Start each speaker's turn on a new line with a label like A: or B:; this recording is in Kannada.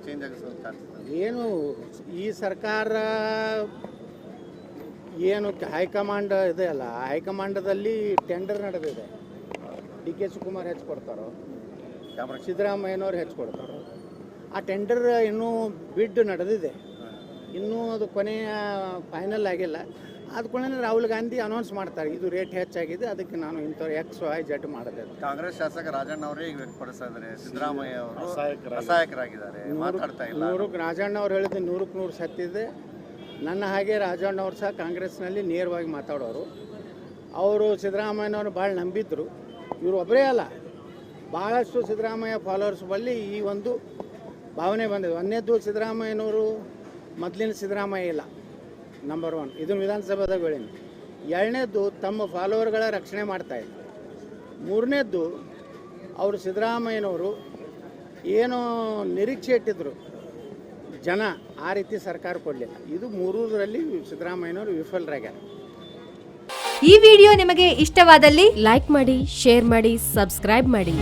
A: ಚೇಂಜ್ ಆಗಿಸೋ ಚಾನ್ಸಸ್
B: ಏನು ಈ ಸರ್ಕಾರ ಏನು ಹೈಕಮಾಂಡ್ ಇದೆ ಅಲ್ಲ, ಹೈಕಮಾಂಡದಲ್ಲಿ ಟೆಂಡರ್ ನಡೆದಿದೆ. ಡಿ ಕೆ ಶಿವಕುಮಾರ್ ಹೆಚ್ಚು ಕೊಡ್ತಾರೋ, ಸಿದ್ದರಾಮಯ್ಯನವ್ರು ಹೆಚ್ಚು ಕೊಡ್ತಾರೋ. ಆ ಟೆಂಡರ್ ಇನ್ನೂ ಬಿಡ್ ನಡೆದಿದೆ, ಇನ್ನೂ ಅದು ಕೊನೆಯ ಫೈನಲ್ ಆಗಿಲ್ಲ. ಆದ ಕೂಡಲೇ ರಾಹುಲ್ ಗಾಂಧಿ ಅನೌನ್ಸ್ ಮಾಡ್ತಾರೆ, ಇದು ರೇಟ್ ಹೆಚ್ಚಾಗಿದೆ, ಅದಕ್ಕೆ ನಾನು ಇಂಥವ್ರು XYZ ಮಾಡಿದೆ.
A: ಕಾಂಗ್ರೆಸ್ ಶಾಸಕ ರಾಜಣ್ಣ ಅವರೇ ಈಗ ವ್ಯಕ್ತಪಡಿಸ್ತಾ ಇದ್ದಾರೆ, ಸಿದ್ದರಾಮಯ್ಯ ಅವರು ಅಸಹಾಯಕರಾಗಿದ್ದಾರೆ, ಮಾತಾಡ್ತಾ ಇಲ್ಲ.
B: ರಾಜಣ್ಣ ಅವ್ರು ಹೇಳಿದ್ದು 100% ಸತ್ತಿದೆ. ನನ್ನ ಹಾಗೆ ರಾಜಣ್ಣ ಅವ್ರು ಸಹ ಕಾಂಗ್ರೆಸ್ನಲ್ಲಿ ನೇರವಾಗಿ ಮಾತಾಡೋರು. ಅವರು ಸಿದ್ದರಾಮಯ್ಯನವ್ರು ಭಾಳ ನಂಬಿದ್ರು. ಇವರು ಒಬ್ಬರೇ ಅಲ್ಲ, ಭಾಳಷ್ಟು ಸಿದ್ದರಾಮಯ್ಯ ಫಾಲೋವರ್ಸ್ ಬಳಿ ಈ ಒಂದು ಭಾವನೆ ಬಂದಿದೆ. ಒಂದನೇದು, ಸಿದ್ದರಾಮಯ್ಯನವರು ಮೊದಲಿನ ಸಿದ್ದರಾಮಯ್ಯ ಇಲ್ಲ, ನಂಬರ್ 1. ಇದನ್ನು ವಿಧಾನಸಭೆದಾಗ ಹೇಳೀನಿ. ಎರಡನೇದು, ತಮ್ಮ ಫಾಲೋವರ್ಗಳ ರಕ್ಷಣೆ ಮಾಡ್ತಾಯಿಲ್ಲ. ಮೂರನೇದ್ದು, ಅವರು ಸಿದ್ದರಾಮಯ್ಯನವರು ಏನೋ ನಿರೀಕ್ಷೆ ಇಟ್ಟಿದ್ರು ಜನ, ಆ ರೀತಿ ಸರ್ಕಾರ ಕೊಡಲಿಲ್ಲ. ಇದು ಮೂರರಲ್ಲಿ ಸಿದ್ದರಾಮಯ್ಯನವರು ವಿಫಲರಾಗ್ಯಾರ.
C: ಈ ವಿಡಿಯೋ ನಿಮಗೆ ಇಷ್ಟವಾದಲ್ಲಿ ಲೈಕ್ ಮಾಡಿ, ಶೇರ್ ಮಾಡಿ, ಸಬ್ಸ್ಕ್ರೈಬ್ ಮಾಡಿ.